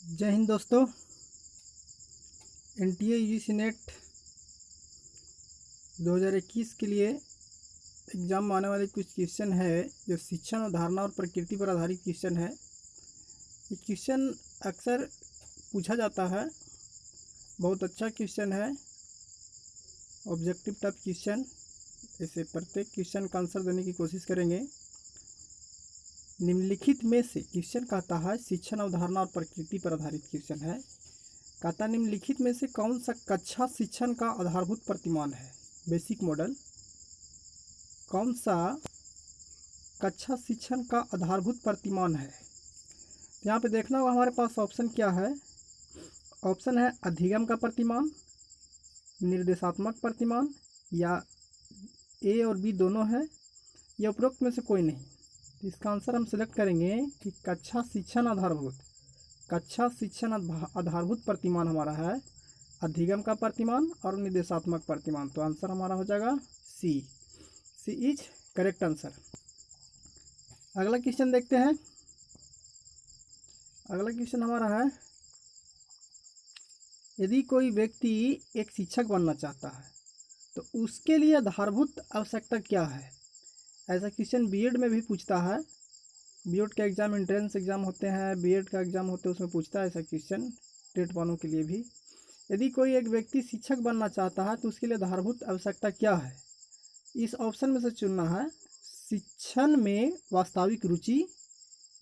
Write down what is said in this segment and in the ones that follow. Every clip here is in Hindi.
जय हिंद दोस्तों। एनटीए यूजीसी नेट 2021 के लिए एग्ज़ाम में आने वाले कुछ क्वेश्चन है जो शिक्षण अवधारणा और प्रकृति पर आधारित क्वेश्चन है। ये क्वेश्चन अक्सर पूछा जाता है, बहुत अच्छा क्वेश्चन है, ऑब्जेक्टिव टाइप क्वेश्चन। ऐसे प्रत्येक क्वेश्चन का आंसर देने की कोशिश करेंगे। निम्नलिखित में से क्वेश्चन कहता है शिक्षण अवधारणा और प्रकृति पर आधारित क्वेश्चन है। कहता निम्नलिखित में से कौन सा कक्षा शिक्षण का आधारभूत प्रतिमान है, बेसिक मॉडल। कौन सा कक्षा शिक्षण का आधारभूत प्रतिमान है। यहाँ पे देखना होगा हमारे पास ऑप्शन क्या है। ऑप्शन है अधिगम का प्रतिमान, निर्देशात्मक प्रतिमान, या ए और बी दोनों है, या उपरोक्त में से कोई नहीं। तो इसका आंसर हम सिलेक्ट करेंगे कि कक्षा शिक्षण आधारभूत प्रतिमान हमारा है अधिगम का प्रतिमान और निर्देशात्मक प्रतिमान। तो आंसर हमारा हो जाएगा सी इज करेक्ट आंसर। अगला क्वेश्चन देखते हैं। अगला क्वेश्चन हमारा है, यदि कोई व्यक्ति एक शिक्षक बनना चाहता है तो उसके लिए आधारभूत आवश्यकता क्या है। ऐसा क्वेश्चन बीएड में भी पूछता है। बीएड का एग्ज़ाम, एंट्रेंस एग्ज़ाम होते हैं, बीएड का एग्ज़ाम होते हैं, उसमें पूछता है ऐसा क्वेश्चन, टेट वालों के लिए भी। यदि कोई एक व्यक्ति शिक्षक बनना चाहता है तो उसके लिए आधारभूत आवश्यकता क्या है। इस ऑप्शन में से चुनना है शिक्षण में वास्तविक रुचि,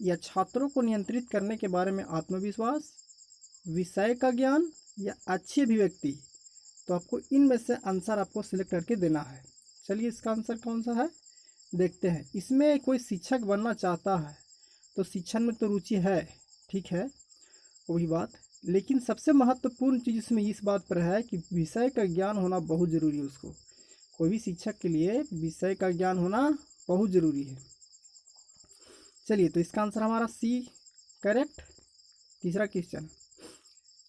या छात्रों को नियंत्रित करने के बारे में आत्मविश्वास, विषय का ज्ञान, या अच्छी अभिव्यक्ति। तो आपको इनमें से आंसर आपको सिलेक्ट करके देना है। चलिए इसका आंसर कौन सा है देखते हैं। इसमें कोई शिक्षक बनना चाहता है तो शिक्षण में तो रुचि है, ठीक है, वही बात, लेकिन सबसे महत्वपूर्ण चीज़ इसमें इस बात पर है कि विषय का ज्ञान होना बहुत ज़रूरी है। उसको कोई भी शिक्षक के लिए विषय का ज्ञान होना बहुत ज़रूरी है। चलिए तो इसका आंसर हमारा सी करेक्ट। तीसरा क्वेश्चन,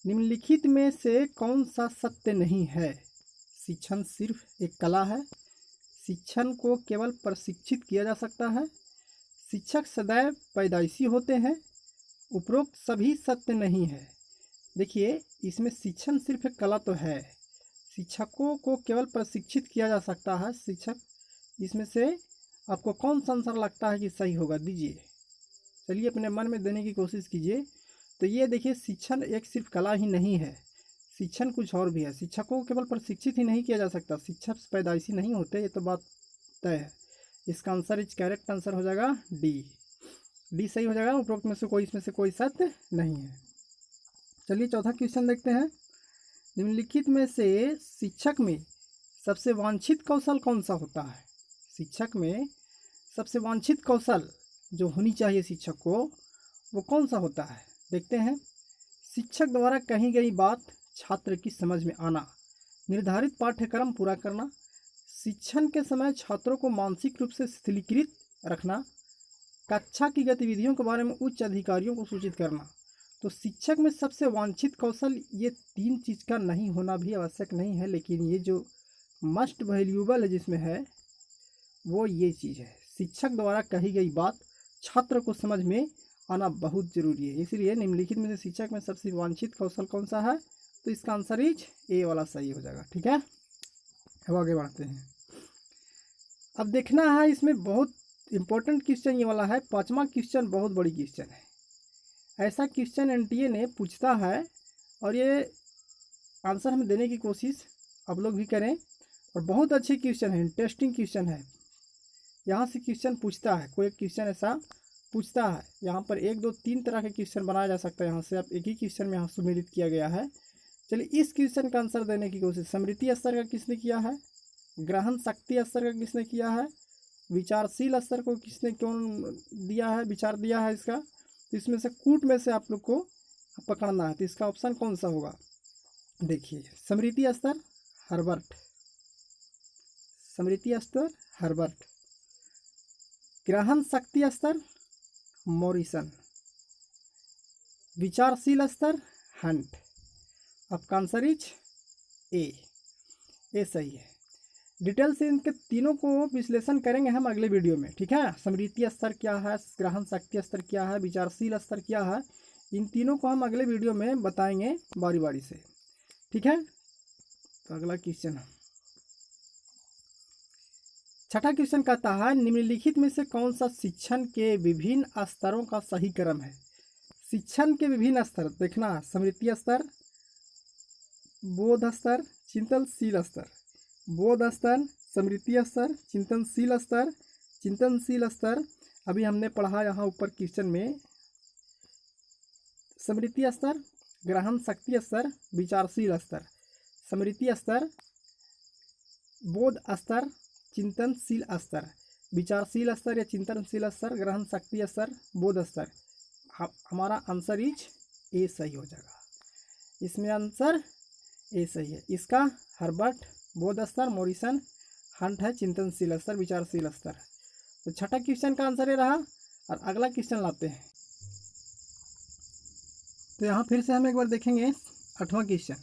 निम्नलिखित में से कौन सा सत्य नहीं है। शिक्षण सिर्फ एक कला है, शिक्षण को केवल प्रशिक्षित किया जा सकता है, शिक्षक सदैव पैदाइशी होते हैं, उपरोक्त सभी सत्य नहीं है। देखिए इसमें शिक्षण सिर्फ एक कला तो है, शिक्षकों को केवल प्रशिक्षित किया जा सकता है। शिक्षक, इसमें से आपको कौन सा आंसर लगता है कि सही होगा, दीजिए। चलिए अपने मन में देने की कोशिश कीजिए। तो ये देखिए शिक्षण एक सिर्फ कला ही नहीं है, शिक्षण कुछ और भी है। शिक्षकों को केवल प्रशिक्षित ही नहीं किया जा सकता, शिक्षक पैदाइशी नहीं होते, ये तो बात तय है। इसका आंसर इज करेक्ट आंसर हो जाएगा डी सही हो जाएगा। उपरोक्त में से कोई, इसमें से कोई सत्य नहीं है। चलिए चौथा क्वेश्चन देखते हैं। निम्नलिखित में से शिक्षक में सबसे वांछित कौशल कौन सा होता है। शिक्षक में सबसे वांछित कौशल जो होनी चाहिए शिक्षक को, वो कौन सा होता है देखते हैं। शिक्षक द्वारा कही गई बात छात्र की समझ में आना, निर्धारित पाठ्यक्रम पूरा करना, शिक्षण के समय छात्रों को मानसिक रूप से स्थिरीकृत रखना, कक्षा की गतिविधियों के बारे में उच्च अधिकारियों को सूचित करना। तो शिक्षक में सबसे वांछित कौशल ये तीन चीज़ का नहीं होना भी आवश्यक नहीं है, लेकिन ये जो मस्ट वैल्यूएबल है जिसमें है वो ये चीज़ है, शिक्षक द्वारा कही गई बात छात्र को समझ में आना बहुत ज़रूरी है। इसलिए निम्नलिखित में से शिक्षक में सबसे वांछित कौशल कौन सा है, तो इसका आंसर इज ए वाला सही हो जाएगा, ठीक है। अब आगे बढ़ते हैं। अब देखना है इसमें बहुत इंपॉर्टेंट क्वेश्चन ये वाला है, पांचवा क्वेश्चन बहुत बड़ी क्वेश्चन है। ऐसा क्वेश्चन एनटीए ने पूछता है और ये आंसर हमें देने की कोशिश आप लोग भी करें, और बहुत अच्छे क्वेश्चन है, इंटरेस्टिंग क्वेश्चन है। यहाँ से क्वेश्चन पूछता है, कोई क्वेश्चन ऐसा पूछता है। यहाँ पर 1 2 3 तरह के क्वेश्चन बनाया जा सकता है। यहाँ से आप एक ही क्वेश्चन में यहाँ सम्मिलित किया गया है। चलिए इस क्वेश्चन का आंसर देने की कोशिश। स्मृति स्तर का किसने किया है, ग्रहण शक्ति स्तर का किसने किया है, विचारशील स्तर को किसने क्यों दिया है, विचार दिया है इसका। तो इसमें से कूट में से आप लोग को पकड़ना है। तो इसका ऑप्शन कौन सा होगा, देखिए स्मृति स्तर हर्बर्ट, स्मृति स्तर हर्बर्ट, ग्रहण शक्ति स्तर मॉरिसन, विचारशील स्तर हंट। आपका आंसर इज ए सही है। डिटेल से इनके तीनों को विश्लेषण करेंगे हम अगले वीडियो में, ठीक है। स्मृति स्तर क्या है, ग्रहण शक्ति स्तर क्या है, विचारशील स्तर क्या है, इन तीनों को हम अगले वीडियो में बताएंगे बारी बारी से, ठीक है। तो अगला क्वेश्चन, छठा क्वेश्चन कहता है निम्नलिखित में से कौन सा शिक्षण के विभिन्न स्तरों का सही क्रम है। शिक्षण के विभिन्न स्तर देखना, स्मृति स्तर, बोध स्तर, चिंतनशील स्तर। बोध स्तर, स्मृति स्तर, चिंतनशील स्तर। चिंतनशील स्तर अभी हमने पढ़ा यहाँ ऊपर क्वेश्चन में, स्मृति स्तर, ग्रहण शक्ति स्तर, विचारशील स्तर। स्मृति स्तर, बोध स्तर, चिंतनशील स्तर। विचारशील स्तर या चिंतनशील स्तर, ग्रहण शक्ति स्तर, बोध स्तर। हमारा आंसर इज ए सही हो जाएगा, इसमें आंसर ए सही है। इसका हर्बर्ट बोध स्तर, मॉरिसन हंट है चिंतनशील स्तर, विचारशील स्तर। तो छठा क्वेश्चन का आंसर ये रहा। और अगला क्वेश्चन लाते हैं, तो यहाँ फिर से हम एक बार देखेंगे आठवां क्वेश्चन।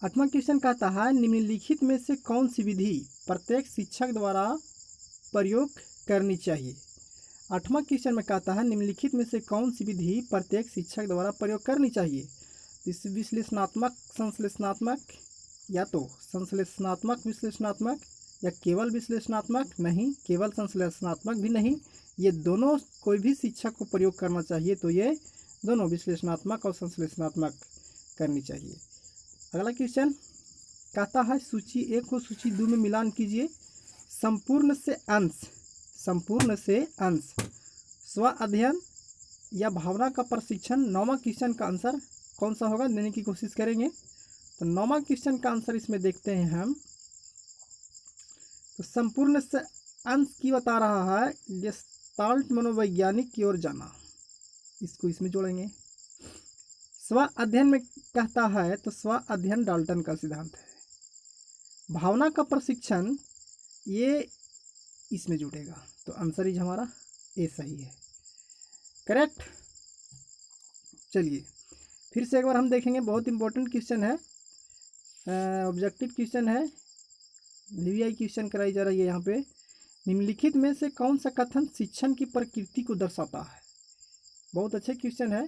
आठवां क्वेश्चन कहता है निम्नलिखित में से कौन सी विधि प्रत्येक शिक्षक द्वारा प्रयोग करनी चाहिए। आठवां क्वेश्चन में कहता है निम्नलिखित में से कौन सी विधि प्रत्येक शिक्षक द्वारा प्रयोग करनी चाहिए। इस विश्लेषणात्मक, संश्लेषणात्मक, या तो संश्लेषणात्मक विश्लेषणात्मक, या केवल विश्लेषणात्मक नहीं, केवल संश्लेषणात्मक भी नहीं, ये दोनों कोई भी शिक्षक को प्रयोग करना चाहिए। तो ये दोनों विश्लेषणात्मक और संश्लेषणात्मक करनी चाहिए। अगला क्वेश्चन कहता है सूची 1 को सूची 2 में मिलान कीजिए। संपूर्ण से अंश, संपूर्ण से अंश, स्व अध्ययन या भावना का प्रशिक्षण। 9वां क्वेश्चन का आंसर कौन सा होगा, देने की कोशिश करेंगे। तो 9वां क्वेश्चन का आंसर इसमें देखते हैं हम। तो संपूर्ण से अंश की बता रहा है गेस्टाल्ट मनोवैज्ञानिक की ओर जाना, इसको इसमें जोड़ेंगे। स्व अध्ययन में कहता है तो स्व अध्ययन डाल्टन का सिद्धांत है। भावना का प्रशिक्षण ये इसमें जुड़ेगा, तो आंसर इज हमारा ए सही है, करेक्ट। चलिए फिर से एक बार हम देखेंगे, बहुत इंपॉर्टेंट क्वेश्चन है, ऑब्जेक्टिव क्वेश्चन है, वीवीआई क्वेश्चन कराई जा रही है यहाँ पे। निम्नलिखित में से कौन सा कथन शिक्षण की प्रकृति को दर्शाता है। बहुत अच्छे क्वेश्चन है,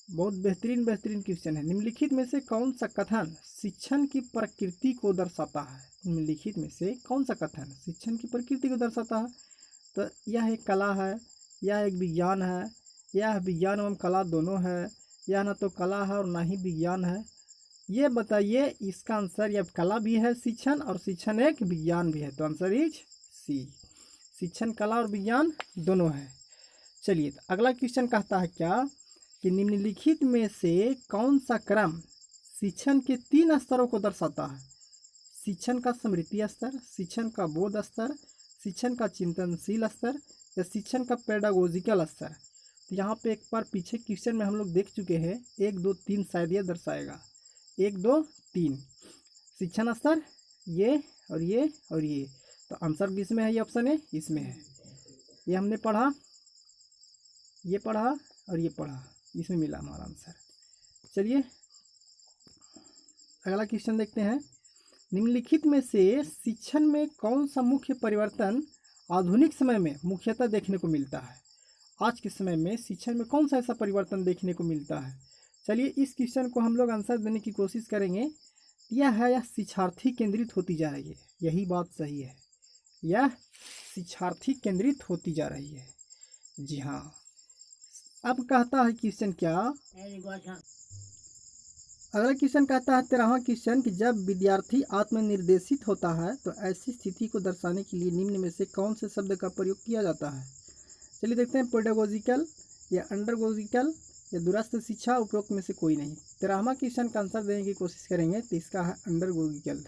बहुत बेहतरीन क्वेश्चन है। निम्नलिखित में से कौन सा कथन शिक्षण की प्रकृति को दर्शाता है। निम्नलिखित में से कौन सा कथन शिक्षण की प्रकृति को दर्शाता है। तो यह एक कला है, यह एक विज्ञान है, यह विज्ञान एवं कला दोनों है, यह ना तो कला है और ना ही विज्ञान है। ये बताइए इसका आंसर, यह कला भी है शिक्षण, और शिक्षण एक विज्ञान भी है। तो आंसर इज सी, शिक्षण कला और विज्ञान दोनों है। चलिए तो अगला क्वेश्चन कहता है क्या कि निम्नलिखित में से कौन सा क्रम शिक्षण के 3 स्तरों को दर्शाता है। शिक्षण का स्मृति स्तर, शिक्षण का बोध स्तर, शिक्षण का चिंतनशील स्तर, या शिक्षण का पेडागोजिकल स्तर। तो यहाँ पे एक बार पीछे क्वेश्चन में हम लोग देख चुके हैं, 1 2 3 शायद ये दर्शाएगा, 1 2 3 शिक्षण स्तर, ये और ये और ये। तो आंसर भी इसमें है, ये ऑप्शन है इसमें है। ये हमने पढ़ा, ये पढ़ा और ये पढ़ा, इसमें मिला हमारा आंसर। चलिए अगला क्वेश्चन देखते हैं। निम्नलिखित में से शिक्षण में कौन सा मुख्य परिवर्तन आधुनिक समय में मुख्यतः देखने को मिलता है। आज के समय में शिक्षण में कौन सा ऐसा परिवर्तन देखने को मिलता है। चलिए इस क्वेश्चन को हम लोग आंसर देने की कोशिश करेंगे। यह शिक्षार्थी केंद्रित होती जा रही है, यही बात सही है, यह शिक्षार्थी केंद्रित होती जा रही है। जी हाँ। अब कहता है क्वेश्चन क्या, अगला क्वेश्चन कहता है 13वां क्वेश्चन कि जब विद्यार्थी आत्मनिर्देशित होता है तो ऐसी स्थिति को दर्शाने के लिए निम्न में से कौन से शब्द का प्रयोग किया जाता है। चलिए देखते हैं, पेडागोजिकल या अंडरगोजिकल या दूरस्थ शिक्षा, उपरोक्त में से कोई नहीं। 13वां क्वेश्चन का आंसर देने की कोशिश करेंगे तो इसका है अंडरगोजिकल,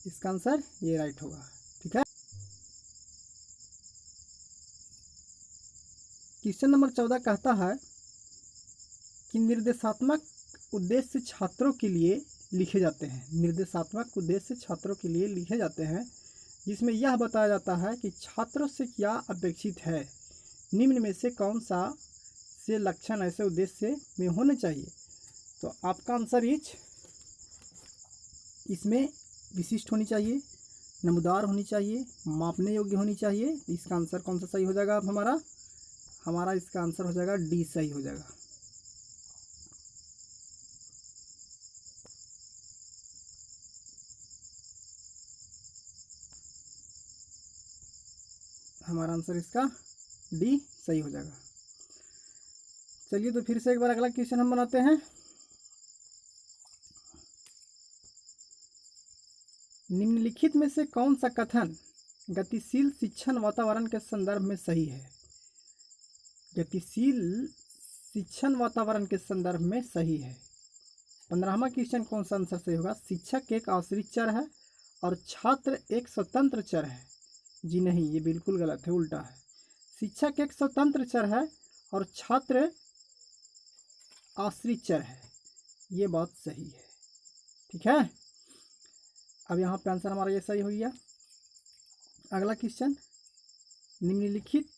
इसका आंसर ये राइट होगा, ठीक है। क्वेश्चन नंबर 14 कहता है कि निर्देशात्मक उद्देश्य छात्रों के लिए लिखे जाते हैं। निर्देशात्मक उद्देश्य छात्रों के लिए लिखे जाते हैं जिसमें यह बताया जाता है कि छात्रों से क्या अपेक्षित है। निम्न में से कौन सा से लक्षण ऐसे उद्देश्य में होने चाहिए। तो आपका आंसर इज इसमें विशिष्ट होनी चाहिए, नमूदार होनी चाहिए, मापने योग्य होनी चाहिए। इसका आंसर कौन सा सही हो जाएगा आप हमारा। हमारा इसका आंसर हो जाएगा डी, सही हो जाएगा। हमारा आंसर इसका डी सही हो जाएगा। चलिए तो फिर से एक बार अगला क्वेश्चन हम बनाते हैं। निम्नलिखित में से कौन सा कथन गतिशील शिक्षण वातावरण के संदर्भ में सही है? गतिशील शिक्षण वातावरण के संदर्भ में सही है। 15वां क्वेश्चन कौन सा आंसर सही होगा? शिक्षक एक आश्रित चर है और छात्र एक स्वतंत्र चर है। जी नहीं, ये बिल्कुल गलत है, उल्टा है। शिक्षक एक स्वतंत्र चर है और छात्र आश्रित चर है, ये बात सही है। ठीक है, अब यहाँ पे आंसर हमारा ये सही हो गया। अगला क्वेश्चन, निम्नलिखित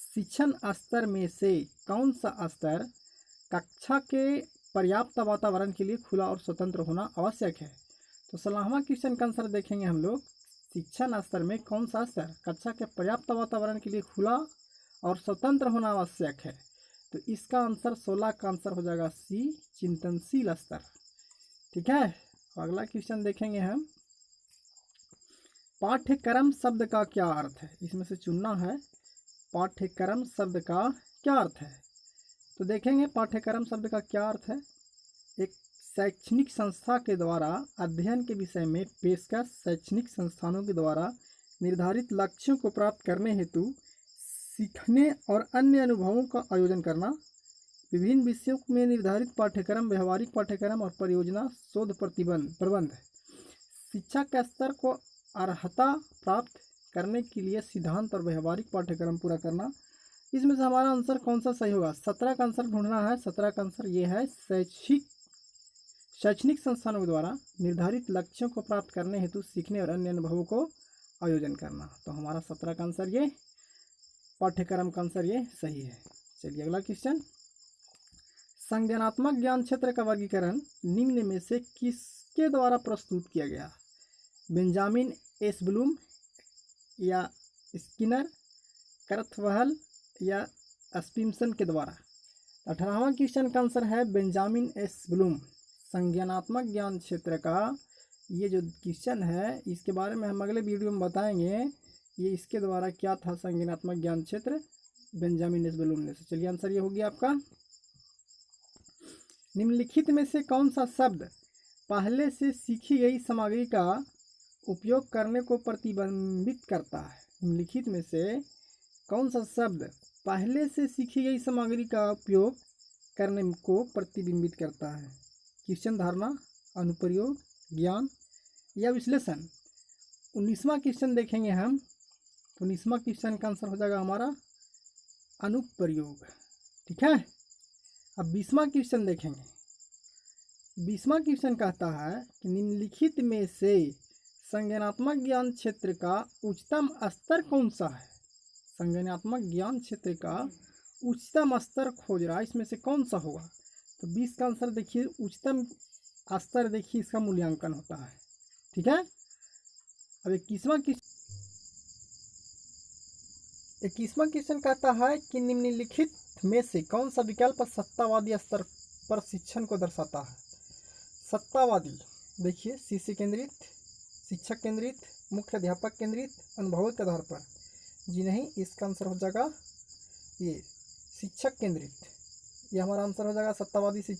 शिक्षण स्तर में से कौन सा स्तर कक्षा के पर्याप्त वातावरण के लिए खुला और स्वतंत्र होना आवश्यक है? तो 16वां क्वेश्चन का आंसर देखेंगे हम लोग। शिक्षण स्तर में कौन सा स्तर कक्षा के पर्याप्त वातावरण के लिए खुला और स्वतंत्र होना आवश्यक है? तो इसका आंसर 16 का आंसर हो जाएगा सी, चिंतनशील स्तर। ठीक है, अगला क्वेश्चन देखेंगे हम। पाठ्यक्रम शब्द का क्या अर्थ है? इसमें से चुनना है। पाठ्यक्रम शब्द का क्या अर्थ है? तो देखेंगे पाठ्यक्रम शब्द का क्या अर्थ है। एक शैक्षणिक संस्था के द्वारा अध्ययन के विषय में पेशकश, शैक्षणिक संस्थानों के द्वारा निर्धारित लक्ष्यों को प्राप्त करने हेतु सीखने और अन्य अनुभवों का आयोजन करना। विभिन्न विषयों में निर्धारित पाठ्यक्रम, व्यवहारिक पाठ्यक्रम और परियोजना शोध प्रबंध। शिक्षा के स्तर को अर्हता प्राप्त करने के लिए सिद्धांत और व्यवहारिक पाठ्यक्रम पूरा करना। इसमें से हमारा आंसर कौन सा सही होगा? 17 का आंसर ढूंढना है। 17 का आंसर ये है, शैक्षणिक संस्थानों के द्वारा निर्धारित लक्ष्यों को प्राप्त करने हेतु सीखने और अन्य अनुभवों को आयोजन करना। तो हमारा 17 का आंसर ये, पाठ्यक्रम का आंसर ये सही है। चलिए अगला क्वेश्चन, संज्ञानात्मक ज्ञान क्षेत्र का वर्गीकरण निम्न में से किसके द्वारा प्रस्तुत किया गया? बेंजामिन एस ब्लूम या स्किनर, करथवहल या स्पिमसन के द्वारा? 18वां क्वेश्चन का आंसर है बेंजामिन एस ब्लूम। संज्ञानात्मक ज्ञान क्षेत्र का ये जो क्वेश्चन है, इसके बारे में हम अगले वीडियो में बताएंगे। ये इसके द्वारा क्या था, संज्ञानात्मक ज्ञान क्षेत्र, बेंजामिन एस ब्लूम ने। चलिए आंसर ये हो गया आपका। निम्नलिखित में से कौन सा शब्द पहले से सीखी गई सामग्री का उपयोग करने को प्रतिबिंबित करता है? निम्नलिखित में से कौन सा शब्द पहले से सीखी गई सामग्री का उपयोग करने को प्रतिबिंबित करता है? क्वेश्चन धारणा, अनुप्रयोग, ज्ञान या विश्लेषण? 19वां क्वेश्चन देखेंगे हम। 19वां क्वेश्चन का आंसर हो जाएगा हमारा अनुप्रयोग। ठीक है, अब 20वां क्वेश्चन देखेंगे। 20वां क्वेश्चन कहता है कि निम्नलिखित में से संज्ञानात्मक ज्ञान क्षेत्र का उच्चतम स्तर कौन सा है? संज्ञानात्मक ज्ञान क्षेत्र का उच्चतम स्तर खोज रहा है, इसमें से कौन सा होगा? तो 20 का आंसर देखिए, उच्चतम स्तर देखिए इसका मूल्यांकन होता है। ठीक है, अब 21वां क्वेश्चन कहता है कि निम्नलिखित में से कौन सा विकल्प सत्तावादी स्तर पर शिक्षण को दर्शाता है? सत्तावादी देखिए, शिष्य केंद्रित, शिक्षक केंद्रित, मुख्य अध्यापक केंद्रित, अनुभवों के आधार पर। जी नहीं, इसका आंसर हो जाएगा ये शिक्षक केंद्रित। ये हमारा आंसर हो जाएगा सत्तावादी शिक्षा।